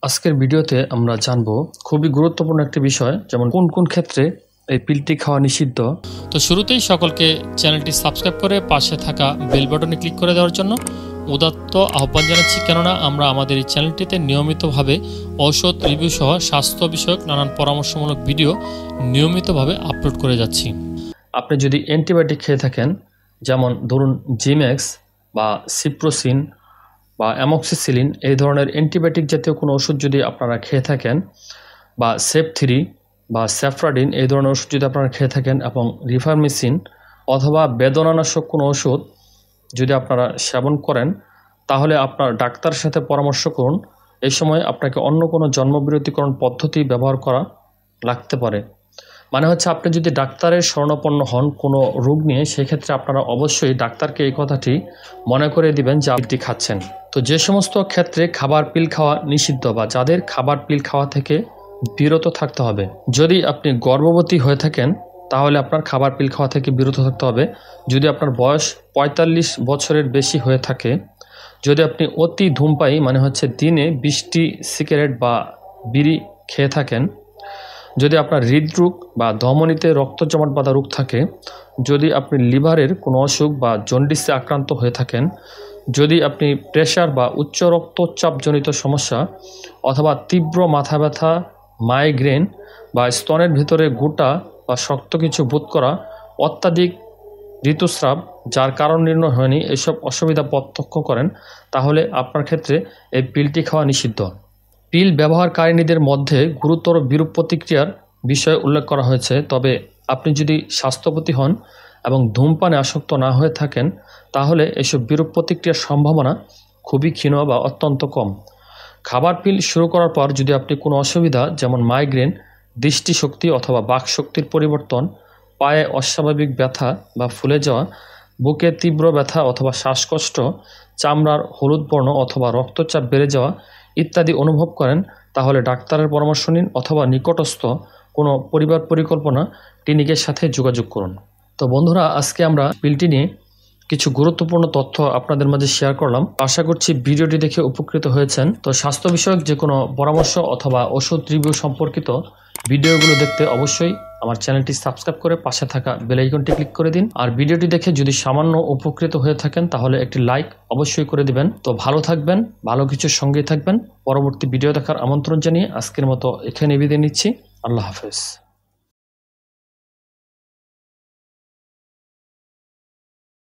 আজকের ভিডিওতে আমরা জানব খুবই গুরুত্বপূর্ণ একটি বিষয়, যেমন কোন কোন ক্ষেত্রে এই পিলটি খাওয়া নিষিদ্ধ। তো শুরুতেই সকলকে চ্যানেলটি সাবস্ক্রাইব করে পাশে থাকা বেল বাটনে ক্লিক করে দেওয়ার জন্য উদাত্ত আহ্বান জানাচ্ছি, কেননা আমরা আমাদের এই চ্যানেলটিতে নিয়মিতভাবে ঔষধ রিভিউ সহ স্বাস্থ্য বিষয়ক নানান পরামর্শমূলক ভিডিও নিয়মিতভাবে আপলোড করে যাচ্ছি। আপনি যদি অ্যান্টিবায়োটিক খেয়ে থাকেন, যেমন ধরুন জিম্যাক্স বা সিপ্রোসিন বা অ্যামক্সিসিলিন, এই ধরনের অ্যান্টিবায়োটিক জাতীয় কোনো ওষুধ যদি আপনারা খেয়ে থাকেন, বা সেপ3 বা স্যাফ্রাডিন এই ধরনের ওষুধ যদি আপনারা খেয়ে থাকেন, এবং রিফার্মিসিন অথবা বেদনানাশক কোনো ওষুধ যদি আপনারা সেবন করেন, তাহলে আপনার ডাক্তারের সাথে পরামর্শ করুন। এই সময় আপনাকে অন্য কোনো জন্মবিরতিকরণ পদ্ধতি ব্যবহার করা লাগতে পারে। মানে হচ্ছে, আপনি যদি ডাক্তারের শরণাপন্ন হন কোনো রোগ নিয়ে, সেক্ষেত্রে আপনারা অবশ্যই ডাক্তারকে এই কথাটি মনে করে দিবেন যে আপনি খাচ্ছেন। তো যে সমস্ত ক্ষেত্রে খাবার পিল খাওয়া নিষিদ্ধ বা যাদের খাবার পিল খাওয়া থেকে বিরত থাকতে হবে, যদি আপনি গর্ভবতী হয়ে থাকেন তাহলে আপনার খাবার পিল খাওয়া থেকে বিরত থাকতে হবে। যদি আপনার বয়স ৪৫ বছরের বেশি হয়ে থাকে, যদি আপনি অতি ধূমপায়ী মানে হচ্ছে দিনে ২০টি সিগারেট বা বিড়ি খেয়ে থাকেন, যদি আপনার হৃদরোগ বা ধমনীতে রক্ত জমাট বাঁধা রোগ থাকে, যদি আপনি লিভারের কোনো অসুখ বা জন্ডিসে আক্রান্ত হয়ে থাকেন, যদি আপনি প্রেশার বা উচ্চ রক্তচাপজনিত সমস্যা অথবা তীব্র মাথা ব্যথা, মাইগ্রেন বা স্তনের ভিতরে গোটা বা শক্ত কিছু বোধ করা, অত্যাধিক ঋতুস্রাব যার কারণ নির্ণয় হয়নি, এসব অসুবিধা প্রত্যক্ষ করেন, তাহলে আপনার ক্ষেত্রে এই পিলটি খাওয়া নিষিদ্ধ। পিল ব্যবহারকারিণীদের মধ্যে গুরুতর বিরূপ প্রতিক্রিয়ার বিষয় উল্লেখ করা হয়েছে। তবে আপনি যদি স্বাস্থ্যবতী হন এবং ধূমপানে আসক্ত না হয়ে থাকেন, তাহলে এসব বিরূপ প্রতিক্রিয়ার সম্ভাবনা খুবই ক্ষীণ বা অত্যন্ত কম। খাবার পিল শুরু করার পর যদি আপনি কোনো অসুবিধা, যেমন মাইগ্রেন, দৃষ্টিশক্তি অথবা বাকশক্তির পরিবর্তন, পায়ে অস্বাভাবিক ব্যথা বা ফুলে যাওয়া, বুকে তীব্র ব্যথা অথবা শ্বাসকষ্ট, চামড়ার হলুদ বর্ণ অথবা রক্তচাপ বেড়ে যাওয়া ইত্যাদি অনুভব করেন, তাহলে ডাক্তারের পরামর্শ নিন অথবা নিকটস্থ কোনো পরিবার পরিকল্পনা ক্লিনিকের সাথে যোগাযোগ করুন। তো বন্ধুরা, আজকে আমরা পিলটি নিয়ে কিছু গুরুত্বপূর্ণ তথ্য আপনাদের মাঝে শেয়ার করলাম। আশা করছি ভিডিওটি দেখে উপকৃত হয়েছেন। তো স্বাস্থ্য বিষয়ক যে কোনো পরামর্শ অথবা ওষুধ রিভিউ সম্পর্কিত ভিডিওগুলো দেখতে অবশ্যই আমার চ্যানেলটি সাবস্ক্রাইব করে পাশে থাকা বেল আইকনটি ক্লিক করে দিন। আর ভিডিওটি দেখে যদি সামান্য উপকৃত হয়ে থাকেন, তাহলে একটি লাইক অবশ্যই করে দিবেন। তো ভালো থাকবেন, ভালো কিছুর সঙ্গেই থাকবেন। পরবর্তী ভিডিও দেখার আমন্ত্রণ জানিয়ে আজকের মতো এখানে বিদায় নিচ্ছি। আল্লাহ হাফেজ।